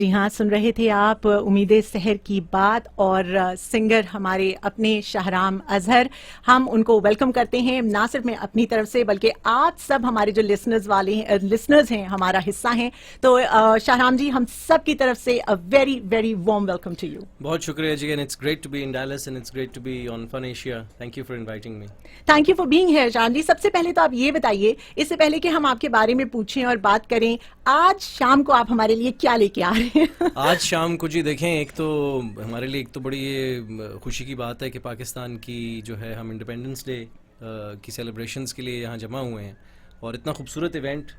जी हाँ, सुन रहे थे आप उम्मीद शहर की बात और सिंगर हमारे अपने शाहराम अजहर। हम उनको वेलकम करते हैं ना सिर्फ मैं अपनी तरफ से बल्कि आप सब हमारे जो लिसनर्स हैं हमारा हिस्सा हैं। तो शाहराम जी, हम सब की तरफ से a very very warm welcome to you. बहुत शुक्रिया जी, and it's great to be in Dallas and it's great to be on fun Asia. Thank you for inviting me. Thank you for being here Shahram ji. सबसे पहले तो आप ये बताइए, इससे पहले कि हम आपके बारे में पूछें और बात करें, आज शाम को आप हमारे लिए क्या लेके आ रहे हैं? आज शाम को जी देखें, एक तो हमारे लिए एक तो बड़ी ये खुशी की बात है कि पाकिस्तान की जो है हम इंडिपेंडेंस डे की सेलिब्रेशंस के लिए यहाँ जमा हुए हैं और इतना खूबसूरत इवेंट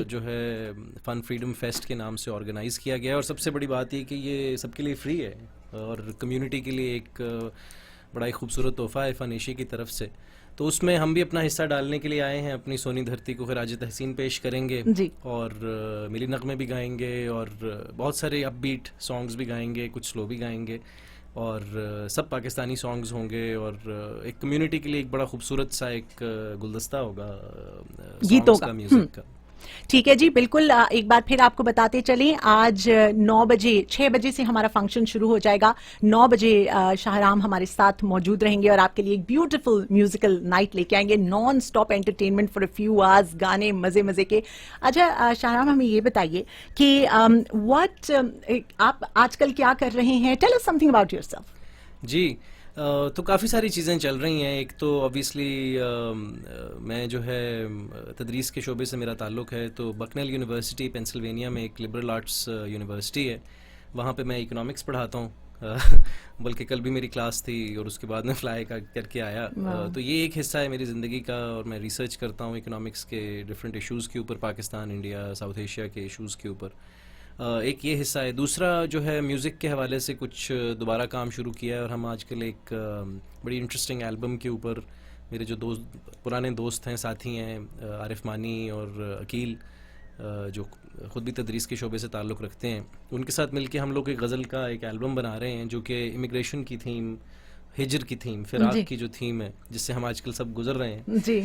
जो है फन फ्रीडम फेस्ट के नाम से ऑर्गेनाइज किया गया है। और सबसे बड़ी बात ये कि ये सबके लिए फ्री है और कम्युनिटी के लिए एक बड़ा ही खूबसूरत तोहफा है फन एशिया की तरफ से। तो उसमें हम भी अपना हिस्सा डालने के लिए आए हैं, अपनी सोनी धरती को खराज तहसीन पेश करेंगे जी। और मिली नगमे भी गाएंगे और बहुत सारे अपबीट सॉन्ग्स भी गाएंगे, कुछ स्लो भी गाएंगे और सब पाकिस्तानी सॉन्ग्स होंगे और एक कम्युनिटी के लिए एक बड़ा खूबसूरत सा एक गुलदस्ता होगा गीतों सॉन्ग्स का, म्यूजिक का। ठीक है जी, बिल्कुल। एक बार फिर आपको बताते चलें, आज 9 बजे 6 बजे से हमारा फंक्शन शुरू हो जाएगा। 9 बजे शाहराम हमारे साथ मौजूद रहेंगे और आपके लिए एक ब्यूटीफुल म्यूजिकल नाइट लेके आएंगे, non stop entertainment for a few hours, गाने मजे मजे के। अच्छा शाहराम, हमें ये बताइए कि आप आजकल क्या कर रहे हैं? Tell us something about yourself. जी, तो काफ़ी सारी चीज़ें चल रही हैं। एक तो ऑब्वियसली मैं जो है तदरीस के शोबे से मेरा ताल्लुक़ है, तो बकनेल यूनिवर्सिटी पेंसिल्वेनिया में एक लिबरल आर्ट्स यूनिवर्सिटी है, वहाँ पे मैं इकोनॉमिक्स पढ़ाता हूँ। बल्कि कल भी मेरी क्लास थी और उसके बाद मैं फ्लाई करके आया। तो ये एक हिस्सा है मेरी ज़िंदगी का और मैं रिसर्च करता हूँ इकोनॉमिक्स के डिफरेंट इश्यूज़ के ऊपर, पाकिस्तान, इंडिया, साउथ एशिया के इश्यूज़ के ऊपर। एक ये हिस्सा है। दूसरा जो है म्यूज़िक के हवाले से कुछ दोबारा काम शुरू किया है और हम आजकल एक बड़ी इंटरेस्टिंग एल्बम के ऊपर, मेरे जो पुराने दोस्त हैं, साथी हैं, आरिफ मानी और अकील, जो ख़ुद भी तदरीस के शोबे से ताल्लुक़ रखते हैं, उनके साथ मिलके हम लोग एक गज़ल का एक एल्बम बना रहे हैं जो कि इमिग्रेशन की थीम, हिजर की थीम, फिराक की जो थीम है जिससे हम आजकल सब गुजर रहे हैं जी।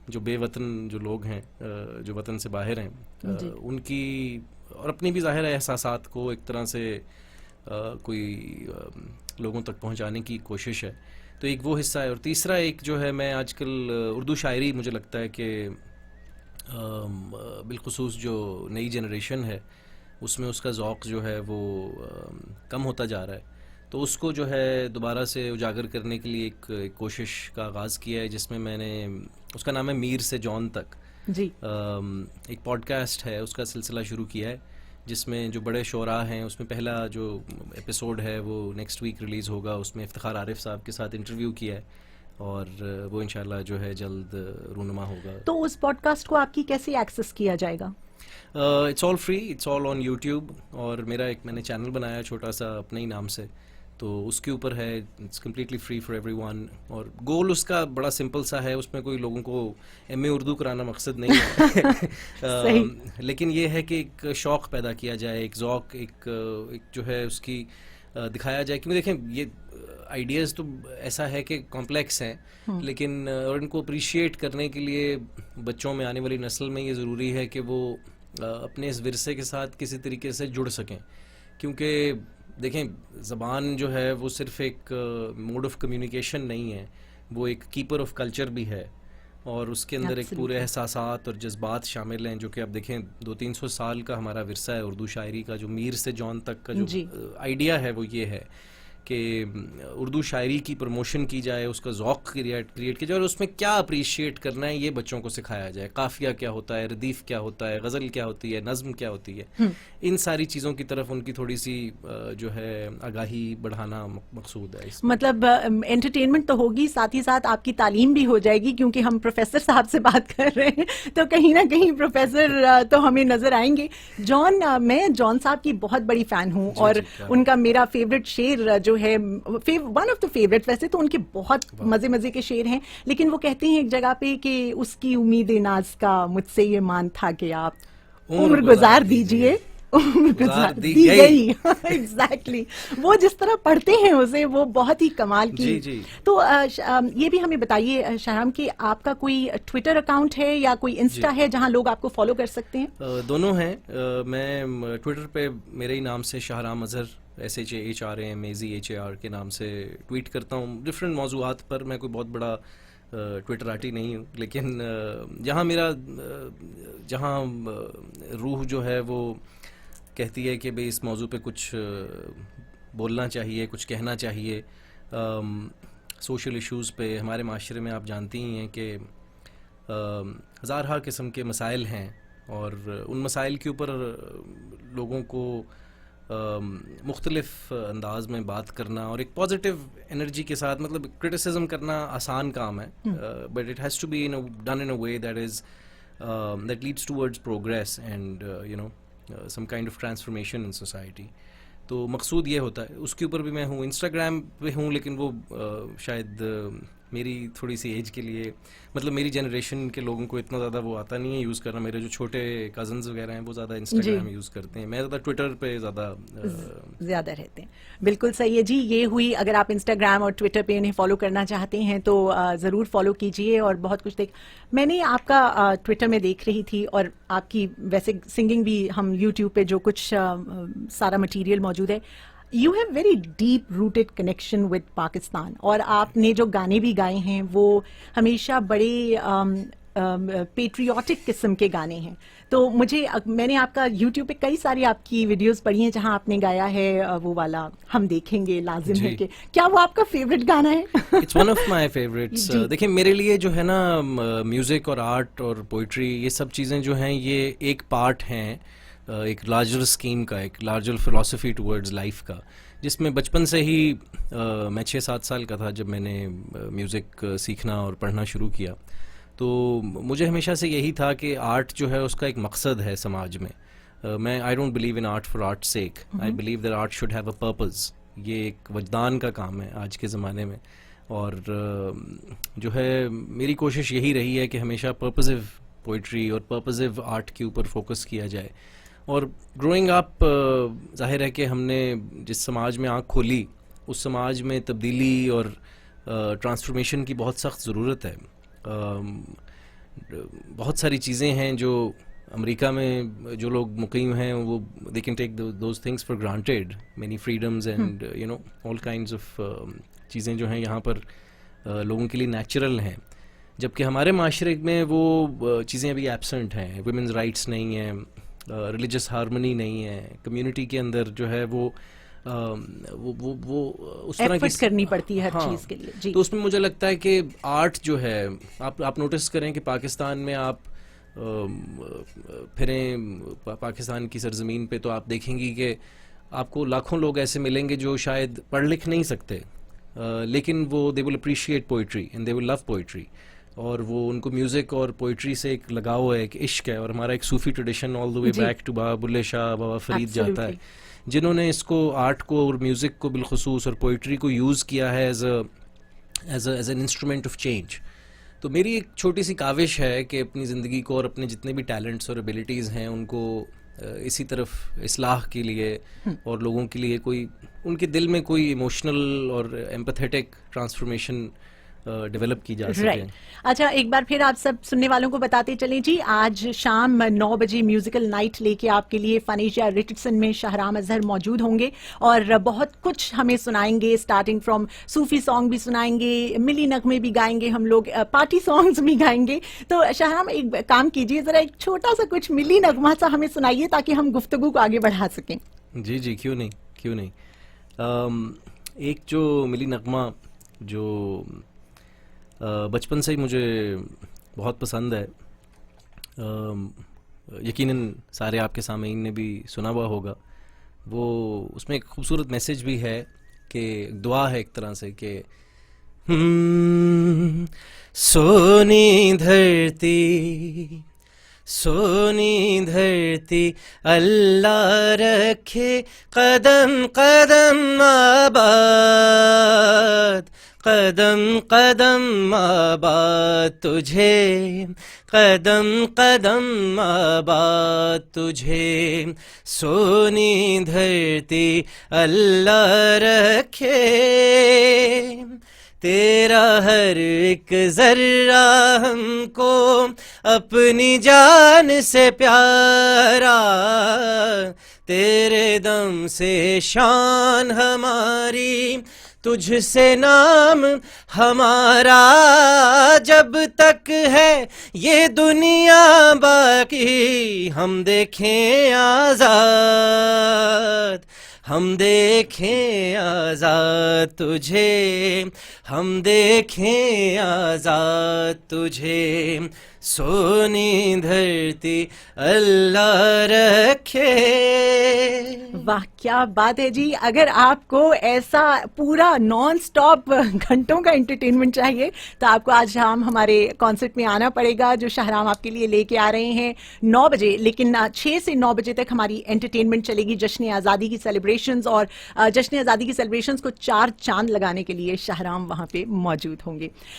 जो बेवतन जो लोग हैं, जो वतन से बाहर हैं, उनकी और अपनी भी ज़ाहिर है एहसासात को एक तरह से कोई लोगों तक पहुंचाने की कोशिश है। तो एक वो हिस्सा है। और तीसरा एक जो है, मैं आजकल उर्दू शायरी, मुझे लगता है कि बिलखुसूस जो नई जनरेशन है उसमें उसका ज़ौक़ जो है वो कम होता जा रहा है, तो उसको जो है दोबारा से उजागर करने के लिए एक कोशिश का आगाज़ किया है, जिसमें मैंने, उसका नाम है मीर से जॉन तक जी। एक पॉडकास्ट है, उसका सिलसिला शुरू किया है जिसमें जो बड़े शोरा हैं, उसमें पहला जो एपिसोड है वो नेक्स्ट वीक रिलीज़ होगा। उसमें इफ्तिखार आरिफ साहब के साथ इंटरव्यू किया है और वो इंशाल्लाह जो है जल्द रूनुमा होगा। तो उस पॉडकास्ट को आपकी कैसे एक्सेस किया जाएगा? It's all free, it's all on YouTube और मैंने चैनल बनाया छोटा सा अपने ही नाम से, तो उसके ऊपर है। It's completely free for everyone और गोल उसका बड़ा सिंपल सा है, उसमें कोई लोगों को एमए उर्दू कराना मकसद नहीं है लेकिन ये है कि एक शौक़ पैदा किया जाए, एक ज़ौक़, एक जो है उसकी दिखाया जाए। क्योंकि देखें, ये आइडियाज़ तो ऐसा है कि कॉम्प्लेक्स हैं, लेकिन और इनको अप्रिशिएट करने के लिए बच्चों में, आने वाली नस्ल में ये ज़रूरी है कि वो अपने इस विरसे के साथ किसी तरीके से जुड़ सकें। क्योंकि देखें, ज़बान जो है वो सिर्फ़ एक मोड ऑफ कम्युनिकेशन नहीं है, वो एक कीपर ऑफ कल्चर भी है और उसके अंदर एक पूरे एहसासात और जज्बात शामिल हैं, जो कि आप देखें 200-300 साल का हमारा विरसा है उर्दू शायरी का। जो मीर से जॉन तक का जो आइडिया है वो ये है कि उर्दू शायरी की प्रमोशन की जाए, उसका ज़ौक़ क्रिएट की जाए और उसमें क्या अप्रिशिएट करना है ये बच्चों को सिखाया जाए। काफ़िया क्या होता है, रदीफ़ क्या होता है, गज़ल क्या होती है, नज़्म क्या होती है, इन सारी चीज़ों की तरफ उनकी थोड़ी सी जो है आगाही बढ़ाना मकसूद है। मतलब एंटरटेनमेंट तो होगी, साथ ही साथ आपकी तालीम भी हो जाएगी, क्योंकि हम प्रोफेसर साहब से बात कर रहे हैं तो कहीं ना कहीं प्रोफेसर तो हमें नजर आएंगे। मैं जॉन साहब की बहुत बड़ी फ़ैन हूँ और उनका मेरा फेवरेट शेर जो है, वन ऑफ द फेवरेट, वैसे तो उनके बहुत मजे के शेर हैं, लेकिन वो कहते हैं एक जगह पे कि उसकी उम्मीद नाज का मुझसे ये मान था कि आप उम्र गुजार दीजिए गुजार दी गई। एग्जैक्टली वो जिस तरह पढ़ते हैं उसे, वो बहुत ही कमाल की। जी, जी। तो ये भी हमें बताइए शाहराम कि आपका कोई ट्विटर अकाउंट है या कोई इंस्टा है जहां लोग आपको फॉलो कर सकते हैं? दोनों हैं। मैं ट्विटर पे मेरे ही नाम से शाहराम अजहर SHAHRAMAZHAR के नाम से ट्वीट करता हूँ डिफरेंट मौजूआत पर। मैं कोई बहुत बड़ा ट्विटराटी नहीं हूँ, लेकिन जहाँ रूह जो है वो कहती है कि भाई इस मौजू पे कुछ बोलना चाहिए, कुछ कहना चाहिए। सोशल इश्यूज़ पे हमारे माशरे में आप जानती ही हैं कि हज़ार किस्म के मसाइल हैं, और उन मसाइल के ऊपर लोगों को मुख्तलिफ अंदाज में बात करना और एक पॉजिटिव एनर्जी के साथ, मतलब क्रिटिसिज्म करना आसान काम है, but it has to be done in a way that leads towards progress and some kind of transformation in society. तो मकसूद ये होता है, उसके ऊपर भी मैं हूँ। इंस्टाग्राम पे हूँ, लेकिन वो शायद मेरी थोड़ी सी एज के लिए, मतलब मेरी जनरेशन के लोगों को इतना ज़्यादा वो आता नहीं है यूज़ करना। मेरे जो छोटे कजन्स वगैरह हैं वो ज़्यादा इंस्टाग्राम यूज़ करते हैं, मैं ज़्यादा ट्विटर पे ज़्यादा रहते हैं। बिल्कुल सही है जी। ये हुई, अगर आप इंस्टाग्राम और ट्विटर पे इन्हें फॉलो करना चाहते हैं तो ज़रूर फॉलो कीजिए। और बहुत कुछ मैंने आपका ट्विटर में देख रही थी, और आपकी वैसे सिंगिंग भी, हम यूट्यूब पे जो कुछ सारा मटीरियल मौजूद है, you have very deep rooted connection with Pakistan, और आपने जो गाने भी गाए हैं वो हमेशा बड़े पेट्रियाटिक किस्म के गाने हैं। तो मैंने आपका यूट्यूब पे कई सारी आपकी वीडियोस पढ़ी हैं जहां आपने गाया है वो वाला हम देखेंगे लाजिम है कि, क्या वो आपका फेवरेट गाना है? It's one of my favourites. देखिए, मेरे लिए जो है ना, म्यूजिक और आर्ट और पोइट्री, ये सब चीज़ें जो हैं ये एक पार्ट हैं एक लार्जर स्कीम का, एक लार्जर फिलॉसफी टुवर्ड्स लाइफ का, जिसमें बचपन से ही मैं 6-7 साल का था जब मैंने म्यूज़िक सीखना और पढ़ना शुरू किया। तो मुझे हमेशा से यही था कि आर्ट जो है उसका एक मकसद है समाज में। मैं I don't believe in art for art sake, I believe that art should have a purpose. ये एक वजदान का काम है आज के ज़माने में, और जो है मेरी कोशिश यही रही है कि हमेशा पर्पसिव पोइट्री और पर्पसिव आर्ट के ऊपर फोकस किया जाए। और ग्रोइंग अप, जाहिर है कि हमने जिस समाज में आँख खोली, उस समाज में तब्दीली और ट्रांसफॉर्मेशन की बहुत सख्त ज़रूरत है। बहुत सारी चीज़ें हैं जो अमेरिका में जो लोग मुकीम हैं वो they can take those things for granted, many freedoms and all kinds of चीज़ें जो हैं यहाँ पर लोगों के लिए नेचुरल हैं, जबकि हमारे माशरे में वो चीज़ें अभी एब्सेंट हैं। वुमेन्स राइट्स नहीं हैं, रिलीजियस हार्मनी नहीं है, कम्युनिटी के अंदर जो है वो उस तरह की करनी पड़ती है हर चीज के लिए जी। तो उसमें मुझे लगता है कि आर्ट जो है, आप नोटिस करें कि पाकिस्तान में आप फिरें पाकिस्तान की सरजमीन पे, तो आप देखेंगी कि आपको लाखों लोग ऐसे मिलेंगे जो शायद पढ़ लिख नहीं सकते, लेकिन वो they will appreciate poetry and they will love poetry, और वो उनको म्यूज़िक और पोइट्री से एक लगाव है, एक इश्क है। और हमारा एक Sufi tradition all the way back to Baba Bulleh Shah, Baba Farid जाता है, जिन्होंने इसको, आर्ट को और म्यूज़िक को बिलखुसूस और पोइट्री को यूज़ किया है as an instrument of change. तो मेरी एक छोटी सी काविश है कि अपनी ज़िंदगी को और अपने जितने भी टैलेंट्स और एबिलिटीज़ हैं उनको इसी तरफ इस्लाह के लिए और लोगों के लिए कोई उनके दिल में कोई इमोशनल और एम्पैथेटिक ट्रांसफॉर्मेशन डेवलप की जा सके। अच्छा, एक बार फिर आप सब सुनने वालों को बताते चलें जी, आज शाम 9 बजे म्यूजिकल नाइट लेके आपके लिए फनीशिया रिचर्डसन में शाहराम अजहर मौजूद होंगे और बहुत कुछ हमें सुनाएंगे। स्टार्टिंग फ्रॉम सूफी सॉन्ग भी सुनाएंगे, मिली नगमे भी गाएंगे, हम लोग पार्टी सॉन्ग्स भी गाएंगे। तो शाहराम एक काम कीजिए, जरा एक छोटा सा कुछ मिली नगमा सा हमें सुनाइए ताकि हम गुफ्तगू को आगे बढ़ा सकें। जी जी, क्यों नहीं। एक जो मिली नगमा जो बचपन से ही मुझे बहुत पसंद है, यकीनन सारे आपके सामईन ने भी सुना हुआ होगा। वो उसमें एक खूबसूरत मैसेज भी है कि दुआ है एक तरह से कि सोनी धरती अल्लाह रखे कदम कदम आबाद, कदम कदम आबाद तुझे, कदम कदम आबाद तुझे, सोनी धरती अल्लाह रखे, तेरा हर एक जर्रा हमको अपनी जान से प्यारा, तेरे दम से शान हमारी, तुझसे नाम हमारा, जब तक है ये दुनिया बाकी हम देखें आजाद, हम देखें आजाद तुझे, हम देखें आजाद तुझे, सोनी धरती अल्लाह रखे। वाह क्या बात है जी। अगर आपको ऐसा पूरा नॉन स्टॉप घंटों का एंटरटेनमेंट चाहिए तो आपको आज शाम हमारे कॉन्सर्ट में आना पड़ेगा, जो शाहराम आपके लिए लेके आ रहे हैं 9 बजे। लेकिन 6 से 9 बजे तक हमारी एंटरटेनमेंट चलेगी जश्न आज़ादी की सेलिब्रेशंस, और जश्न आज़ादी की सेलिब्रेशंस को 4 चांद लगाने के लिए शाहराम वहां पे मौजूद होंगे।